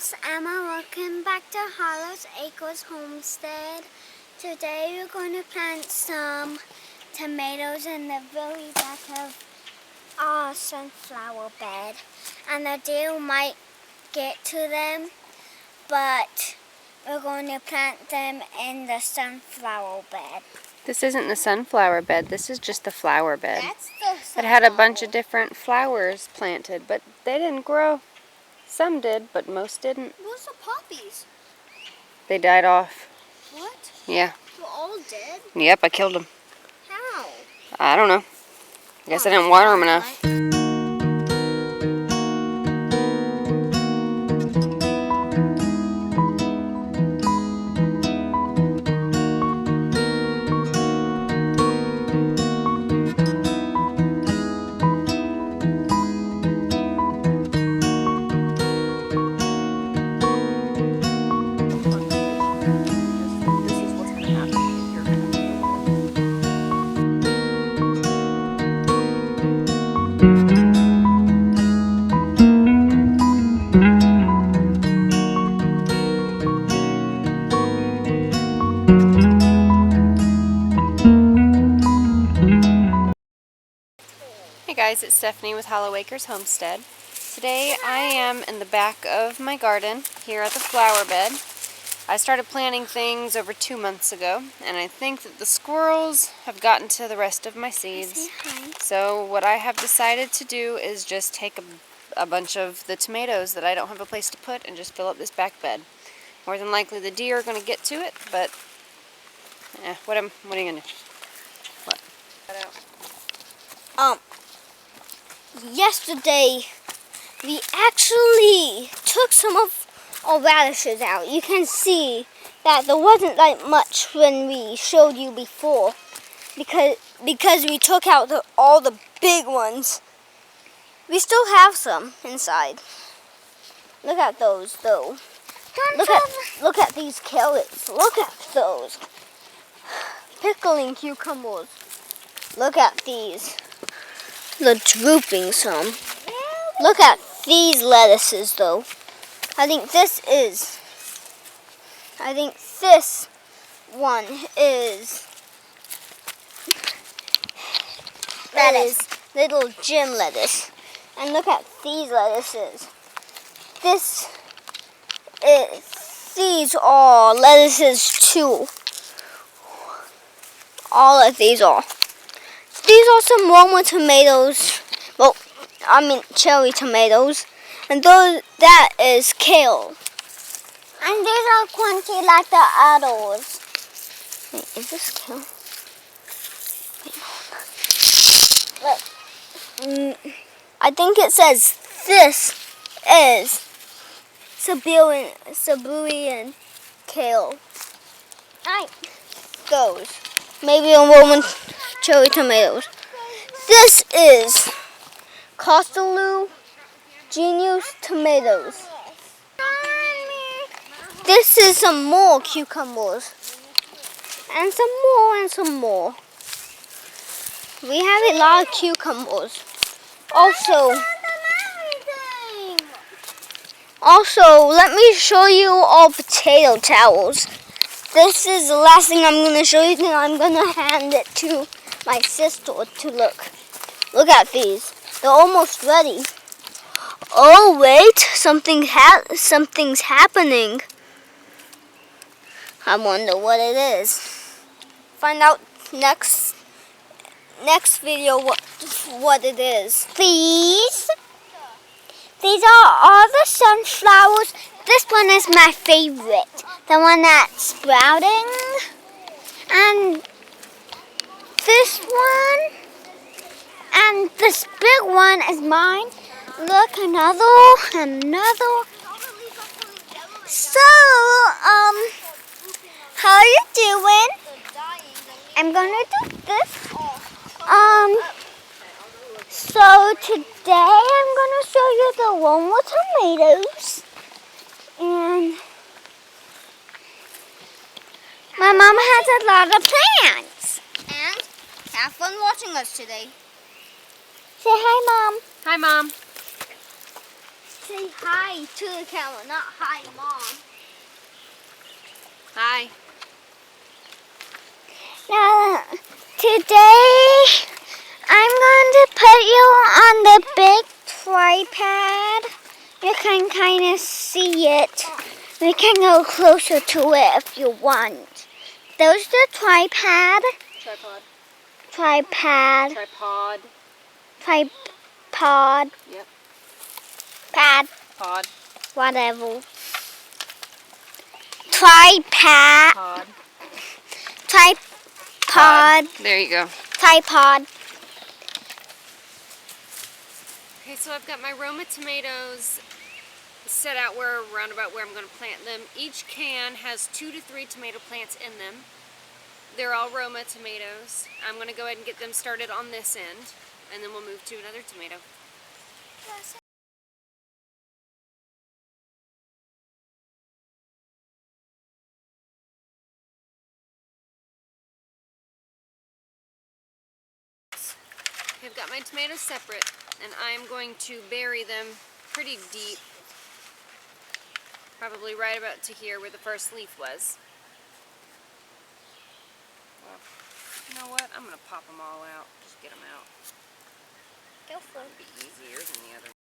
it's Emma. Welcome back to Hollows Acres Homestead. Today we're going to plant some tomatoes in the very back of our sunflower bed. And the deer might get to them, but we're going to plant them in the sunflower bed. This isn't the sunflower bed, this is just the flower bed. That's the sunflower. It had a bunch of different flowers planted, but they didn't grow. Some did, but most didn't. Where's the poppies? They died off. What? Yeah. They're all dead? Yep, I killed them. How? I don't know. I guess I didn't water them enough. Hey guys, it's Stephanie with Hollow Acres Homestead. Today I am in the back of my garden here at the flower bed. I started planting things over 2 months ago, and I think that the squirrels have gotten to the rest of my seeds. So what I have decided to do is just take a bunch of the tomatoes that I don't have a place to put and just fill up this back bed. More than likely the deer are going to get to it, but what are you going to do? What? Yesterday, we actually took some of our radishes out. You can see that there wasn't like much when we showed you before, because we took out all the big ones. We still have some inside. Look at those, though. Look at these carrots. Look at those. Pickling cucumbers. Look at these. The drooping some. Look at these lettuces, though. I think this one is little gym lettuce. And look at these lettuces. These are lettuces too. All of these are. These are some Roma tomatoes. Well, I mean cherry tomatoes. And that is kale. And these are crunchy like the others. Wait, is this kale? Wait. I think it says this is Siberian kale. Those. Maybe a Roman cherry tomatoes. This is Costaloo Genius tomatoes. This is some more cucumbers. And some more and some more. We have a lot of cucumbers. Also, let me show you all potato towels. This is the last thing I'm going to show you, and I'm going to hand it to my sister to look. Look at these. They're almost ready. Oh, wait. Something's happening. I wonder what it is. Find out next video what it is. These are all the sunflowers. This one is my favorite. The one that's sprouting. And this one. And this big one is mine. Look, another. So, how are you doing? I'm gonna do this. So today I'm gonna show you the Roma tomatoes. And my mom has a lot of plants. And have fun watching us today. Say hi, Mom. Hi, Mom. Say hi to the camera, not hi, Mom. Hi. Now, today I'm going to put you on the big tripod. You can kind of see it. We can go closer to it if you want. There's the tripod. Tripod. Tripod. Tripod. Tripod. Yep. Pad. Pod. Whatever. Tripod. Pod. Tripod. There you go. Tripod. Okay, so I've got my Roma tomatoes set out around about where I'm going to plant them. Each can has 2 to 3 tomato plants in them. They're all Roma tomatoes. I'm going to go ahead and get them started on this end, and then we'll move to another tomato. I've got my tomatoes separate, and I'm going to bury them pretty deep, probably right about to here where the first leaf was. Well, you know what? I'm going to pop them all out. Just get them out. Go for it. It'll be easier than the other.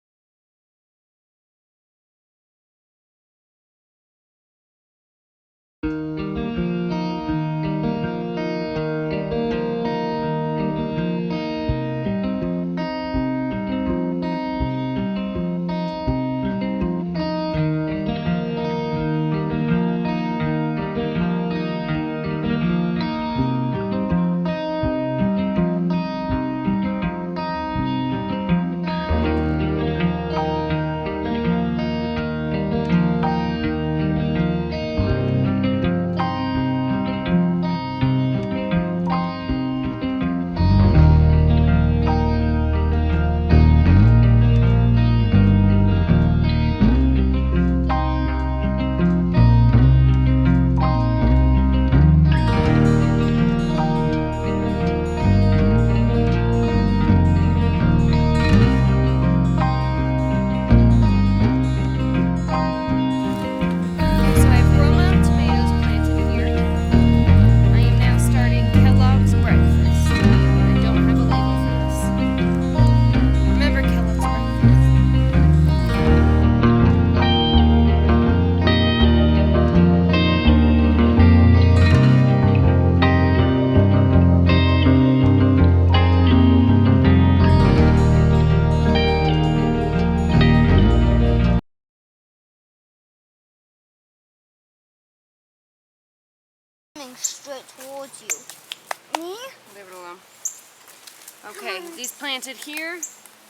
Straight towards you. Me? Leave it alone. Okay, these planted here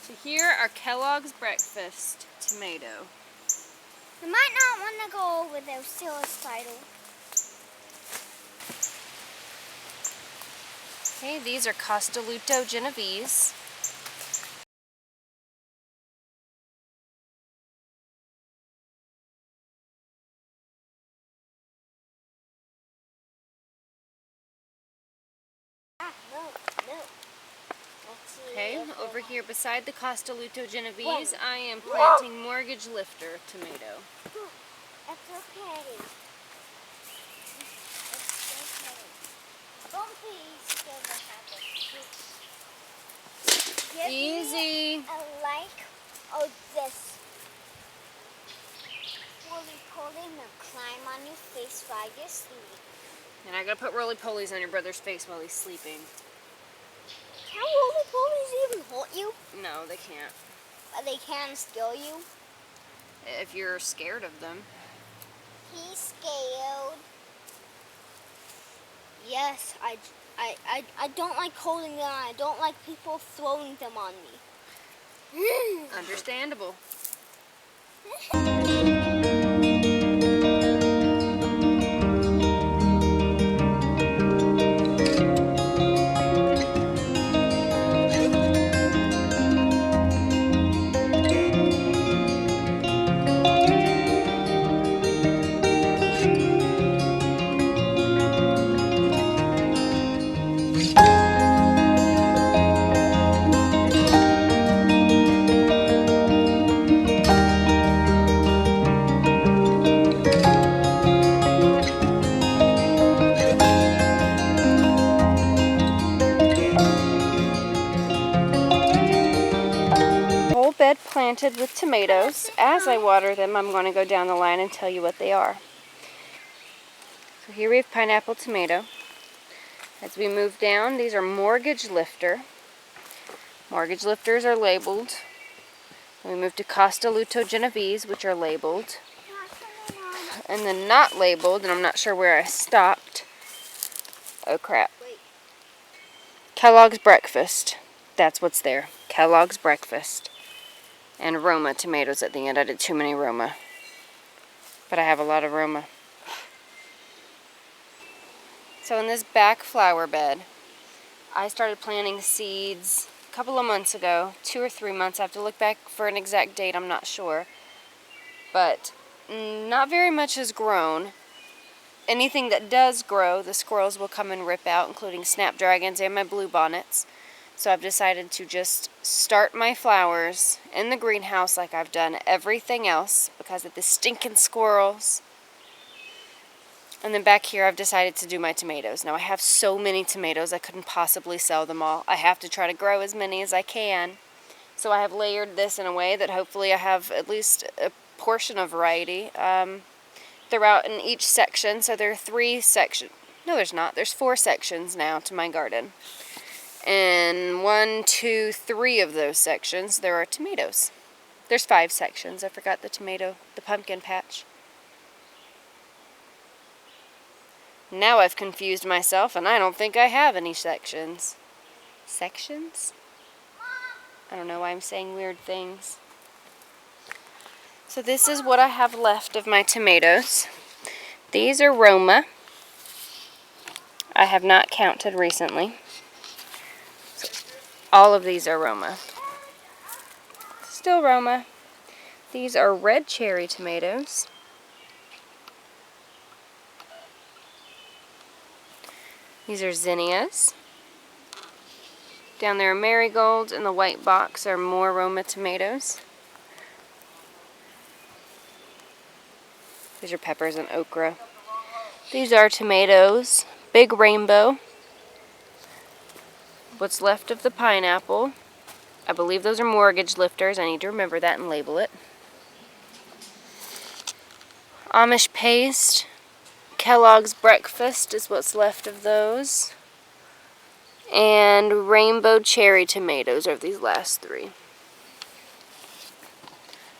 to here are Kellogg's Breakfast tomato. You might not want to go over there, suicidal. Okay, these are Castelluto Genovese. No. Okay, over here beside the Castelluto Genovese, I am planting Mortgage Lifter tomato. It's okay. It's okay. Don't be scared what happens. Give Easy. me a like or this. Roly-poly and climb on your face while you're sleeping. And I gotta put roly-polies on your brother's face while he's sleeping. Can roly-polies even hurt you? No, they can't. But they can scare you? If you're scared of them. He's scared. Yes, I don't like holding them on. I don't like people throwing them on me. Understandable. planted with tomatoes. As I water them, I'm going to go down the line and tell you what they are. So here we have pineapple tomato. As we move down, these are mortgage lifter. Mortgage lifters are labeled. Then we move to Costa Luto Genovese, which are labeled. And then not labeled, and I'm not sure where I stopped. Oh crap. Kellogg's Breakfast. That's what's there. Kellogg's Breakfast. And Roma tomatoes at the end. I did too many Roma. But I have a lot of Roma. So in this back flower bed, I started planting seeds a couple of months ago. 2 or 3 months. I have to look back for an exact date. I'm not sure. But not very much has grown. Anything that does grow, the squirrels will come and rip out, including snapdragons and my bluebonnets. So I've decided to just start my flowers in the greenhouse like I've done everything else because of the stinking squirrels. And then back here I've decided to do my tomatoes. Now I have so many tomatoes I couldn't possibly sell them all. I have to try to grow as many as I can. So I have layered this in a way that hopefully I have at least a portion of variety throughout in each section. So there are 3 sections. No, there's not. There's 4 sections now to my garden. And 1, 2, 3 of those sections there are tomatoes. There's 5 sections. I forgot the pumpkin patch. Now I've confused myself and I don't think I have any sections. Sections? I don't know why I'm saying weird things. So this is what I have left of my tomatoes. These are Roma. I have not counted recently. So all of these are Roma. Still Roma. These are red cherry tomatoes. These are zinnias. Down there are marigolds, and the white box are more Roma tomatoes. These are peppers and okra. These are tomatoes, big rainbow. What's left of the pineapple. I believe those are mortgage lifters. I need to remember that and label it. Amish paste. Kellogg's Breakfast is what's left of those. And rainbow cherry tomatoes are these last 3.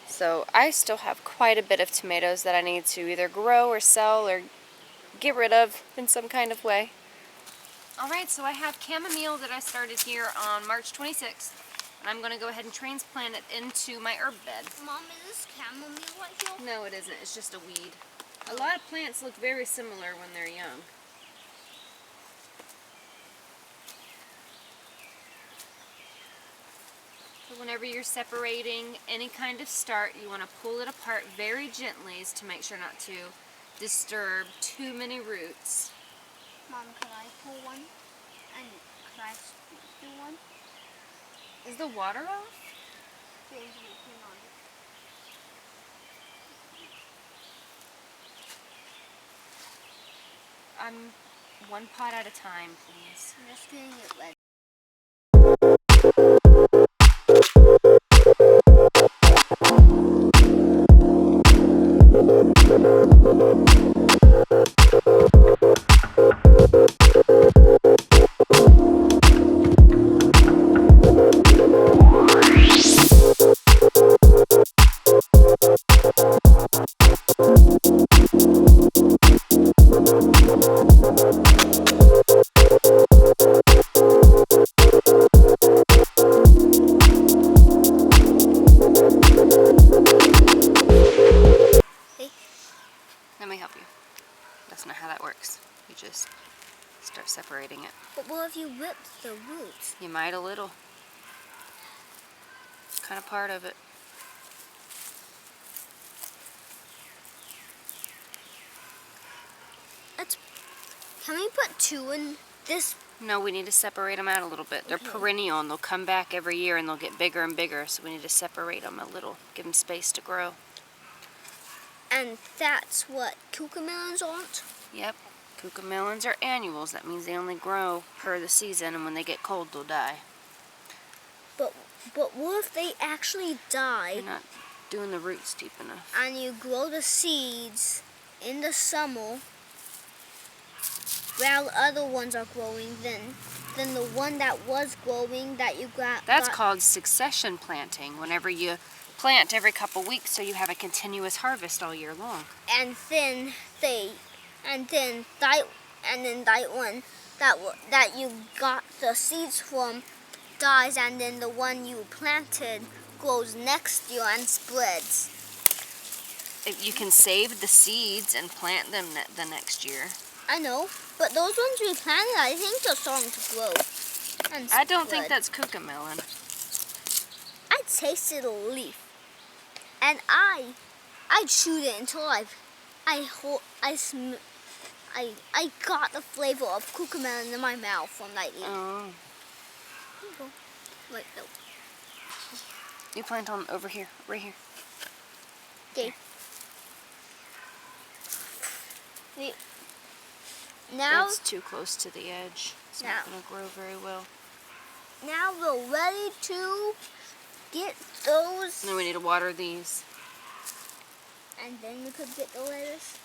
So I still have quite a bit of tomatoes that I need to either grow or sell or get rid of in some kind of way. Alright, so I have chamomile that I started here on March 26th. And I'm going to go ahead and transplant it into my herb bed. Mom, is this chamomile right here? No, it isn't. It's just a weed. A lot of plants look very similar when they're young. So whenever you're separating any kind of start, you want to pull it apart very gently to make sure not to disturb too many roots. Mom, can I pull one? And can I do one? Is the water off? There's nothing on it. One pot at a time, please. I'm just getting it ready. Let me help you. That's not how that works. You just start separating it. But what if you rip the roots? You might a little. It's kind of part of it. Can we put 2 in this? No, we need to separate them out a little bit. They're perennial and they'll come back every year and they'll get bigger and bigger, so we need to separate them a little, give them space to grow. And that's what cucamelons aren't? Yep. Cucamelons are annuals. That means they only grow per the season, and when they get cold, they'll die. But But what if they actually die? You're not doing the roots deep enough. And you grow the seeds in the summer while other ones are growing, then the one that was growing that you got. That's called succession planting. Whenever you plant every couple weeks, so you have a continuous harvest all year long. And then that one that you got the seeds from dies, and then the one you planted grows next year and spreads. If you can save the seeds and plant them the next year. I know, but those ones we planted, I think they're starting to grow and spread. I don't think that's cucamelon. I tasted a leaf, and I chewed it until I got the flavor of cucamelon in my mouth from that leaf. Oh. Wait, no. You plant on over here, right here. Okay. Now That's too close to the edge. It's not going to grow very well. Now we're ready to get those. Then we need to water these. And then we could get the lettuce.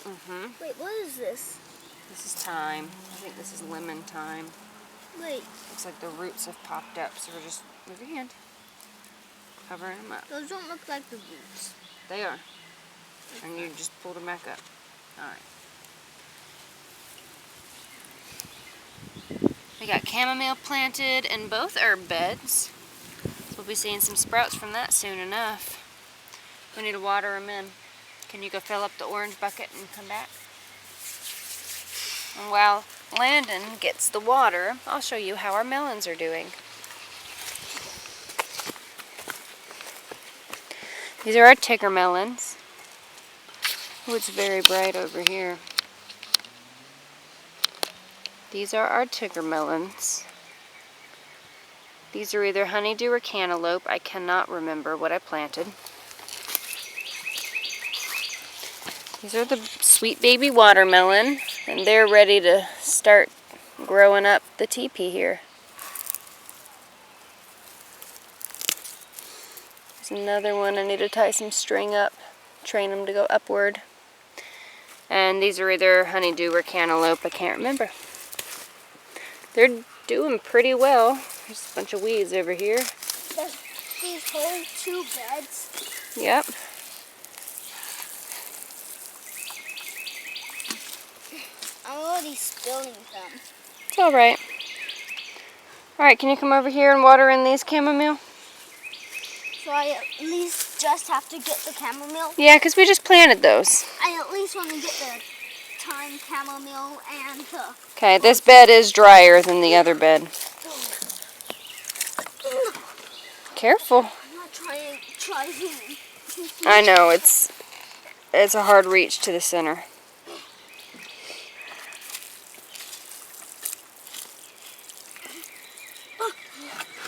Mm-hmm. Wait, what is this? This is thyme. I think this is lemon thyme. Wait. Looks like the roots have popped up, so we're just, move your hand, covering them up. Those don't look like the roots. They are. And you just pulled them back up. All right. We got chamomile planted in both herb beds. So we'll be seeing some sprouts from that soon enough. We need to water them in. Can you go fill up the orange bucket and come back? And while Landon gets the water, I'll show you how our melons are doing. These are our tiger melons. Oh, it's very bright over here. These are our tiger melons. These are either honeydew or cantaloupe. I cannot remember what I planted. These are the sweet baby watermelon, and they're ready to start growing up the teepee here. There's another one I need to tie some string up, train them to go upward. And these are either honeydew or cantaloupe, I can't remember. They're doing pretty well. There's a bunch of weeds over here. There's these whole 2 beds. Yep. I'm already spilling them. It's all right. All right, can you come over here and water in these chamomile? So I at least just have to get the chamomile? Yeah, because we just planted those. I at least want to get the thyme, chamomile, and the... Okay, this bed is drier than the other bed. Careful. I'm not trying to... I know, it's a hard reach to the center.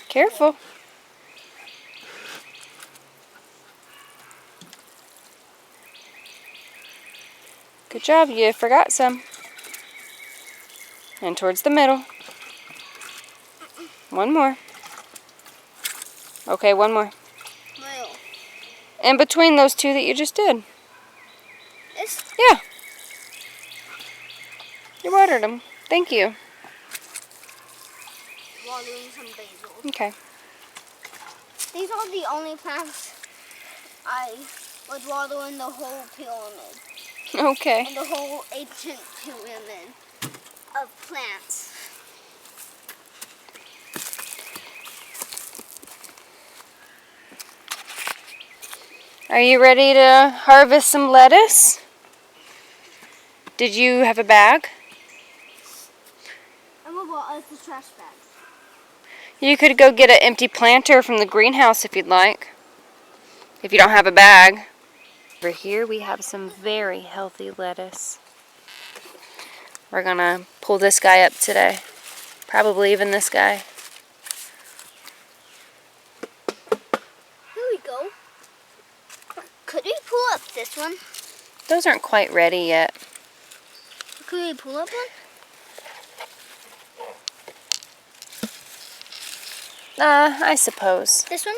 Careful. Good job, you forgot some. And towards the middle. One more. Okay, one more. Well, In between those 2 that you just did. this? Yeah. You watered them. Thank you. Watering some basil. Okay. These are the only plants I would water in the whole pyramid. Okay. In the whole ancient pyramid of plants. Are you ready to harvest some lettuce? Did you have a bag? I'm gonna water the trash bags. You could go get an empty planter from the greenhouse if you'd like. If you don't have a bag. Over here we have some very healthy lettuce. We're gonna pull this guy up today. Probably even this guy. Here we go. Could we pull up this one? Those aren't quite ready yet. Could we pull up one? I suppose. This one?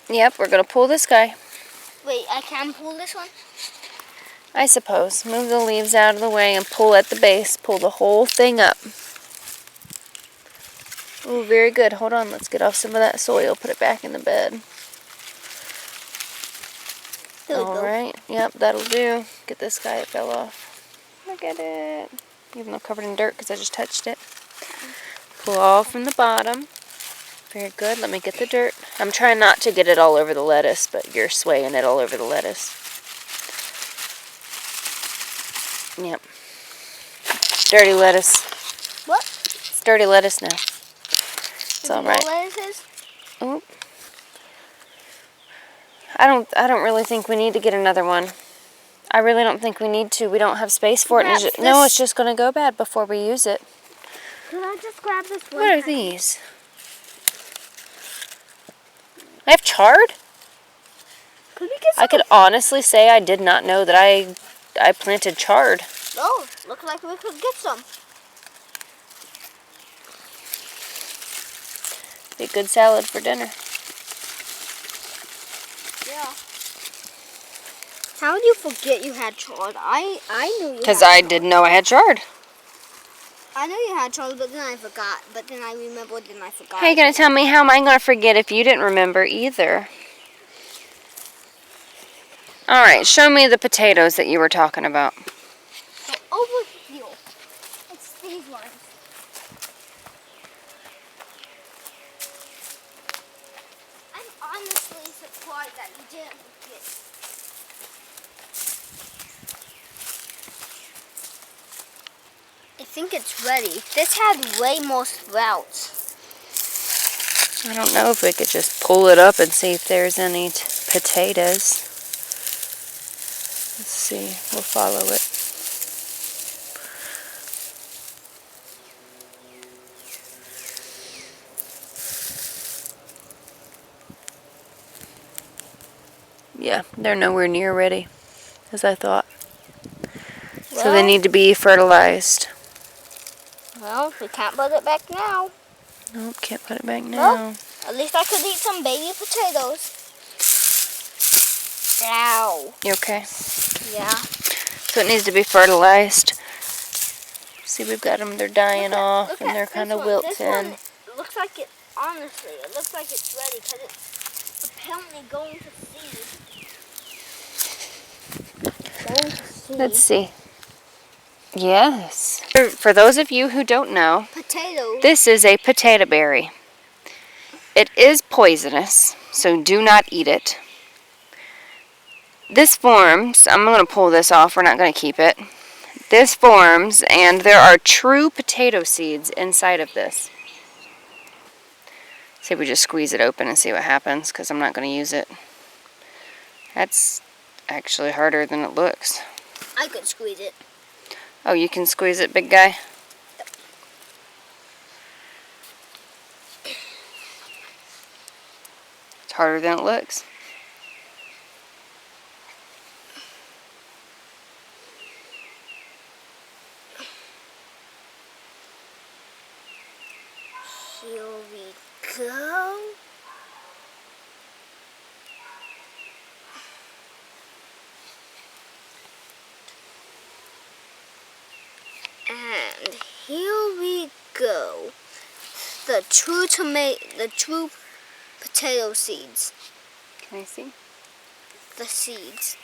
Yep, we're going to pull this guy. Wait, I can pull this one? I suppose. Move the leaves out of the way and pull at the base. Pull the whole thing up. Oh, very good. Hold on. Let's get off some of that soil. Put it back in the bed. All right. Yep, that'll do. Get this guy. It fell off. Look at it. Even though covered in dirt because I just touched it. Pull all from the bottom. Very good. Let me get the dirt. I'm trying not to get it all over the lettuce, but you're swaying it all over the lettuce. Yep. Dirty lettuce. What? It's dirty lettuce now. It's all right. Lettuces? Oop. I don't really think we need to get another one. I really don't think we need to. We don't have space for it. No, it's just going to go bad before we use it. Can I just grab this one? What are these? I have chard? Could we get some? I could honestly say I did not know that I planted chard. Oh, looks like we could get some. Be a good salad for dinner. Yeah. How did you forget you had chard? I knew you. Because I didn't know I had chard. I know you had chard, but then I forgot. But then I remembered, then I forgot. How are you going to tell me? How am I going to forget if you didn't remember either? All right, show me the potatoes that you were talking about. So over here, it's these ones. I'm honestly surprised that you didn't forget. I think it's ready. This had way more sprouts. I don't know if we could just pull it up and see if there's any potatoes. Let's see. We'll follow it. Yeah, they're nowhere near ready, as I thought. Well, So they need to be fertilized. Well, we can't put it back now. Nope, can't put it back now. Well, at least I could eat some baby potatoes. Ow. You okay? Yeah. So it needs to be fertilized. See, we've got them, they're dying off, and they're kind of wilting. This one, it looks like it, honestly, it looks like it's ready because it's apparently going to seed. Let's see. Yes. For those of you who don't know, Potatoes. this is a potato berry. It is poisonous, so do not eat it. This forms, I'm going to pull this off, we're not going to keep it. This forms, and there are true potato seeds inside of this. See if we just squeeze it open and see what happens, because I'm not going to use it. That's actually harder than it looks. I could squeeze it. Oh, you can squeeze it, big guy? It's harder than it looks. Here we go. And here we go. The true potato seeds. Can I see? The seeds.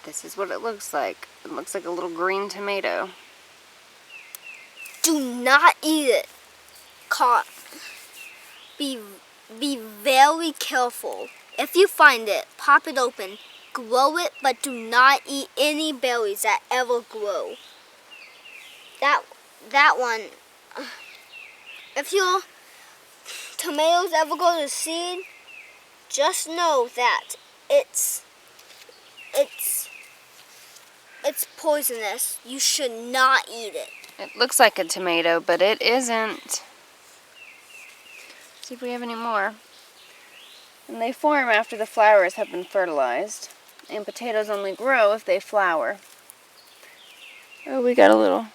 This is what it looks like. It looks like a little green tomato. Do not eat it. Be very careful. If you find it, pop it open, grow it, but do not eat any berries that ever grow. That one, if your tomatoes ever go to seed, just know that it's poisonous. You should not eat it. It looks like a tomato, but it isn't. See if we have any more. And they form after the flowers have been fertilized. And potatoes only grow if they flower. Oh, we got a little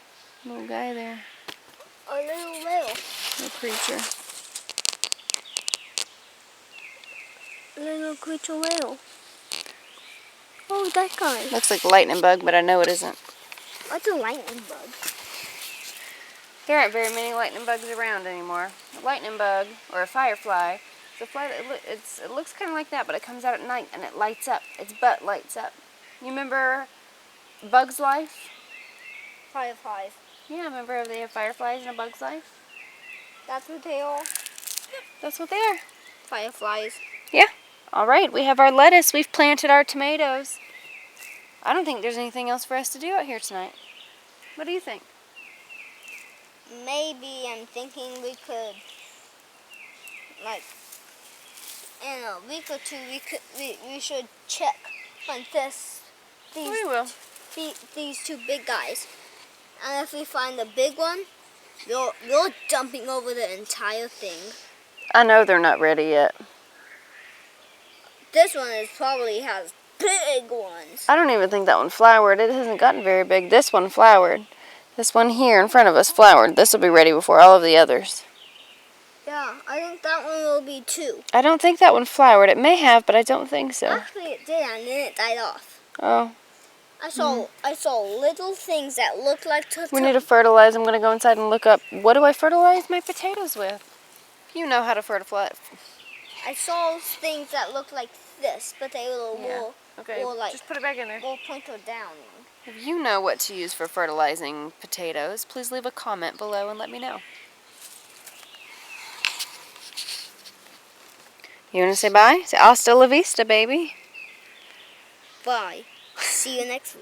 guy there. A little whale. A creature. A little creature whale. Oh, that guy. Looks like a lightning bug, but I know it isn't. What's a lightning bug? There aren't very many lightning bugs around anymore. A lightning bug, or a firefly, it's a fly that it looks kind of like that, but it comes out at night and it lights up. Its butt lights up. You remember Bug's Life? Fireflies. Yeah, remember they have fireflies in A Bug's Life? That's what they are. That's what they are. Fireflies. Yeah. All right, we have our lettuce. We've planted our tomatoes. I don't think there's anything else for us to do out here tonight. What do you think? Maybe I'm thinking we could, like, in a week or two, we should check on We will. these two big guys. And if we find the big one, they're dumping over the entire thing. I know they're not ready yet. This one probably has big ones. I don't even think that one flowered. It hasn't gotten very big. This one flowered. This one here in front of us flowered. This will be ready before all of the others. Yeah, I think that one will be too. I don't think that one flowered. It may have, but I don't think so. Actually, it did, and then it died off. Oh. I saw little things that looked like We need to fertilize. I'm going to go inside and look up, what do I fertilize my potatoes with? You know how to fertilize. I saw things that looked like this, but they were more, Okay, more like just put it back in there. more pointed down. If you know what to use for fertilizing potatoes, please leave a comment below and let me know. You want to say bye? Say hasta la vista, baby. Bye. See you next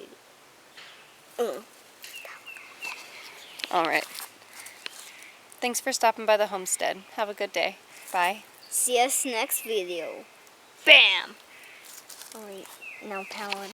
video. All right. Thanks for stopping by the homestead. Have a good day. Bye. See us next video. Bam! Alright, now power.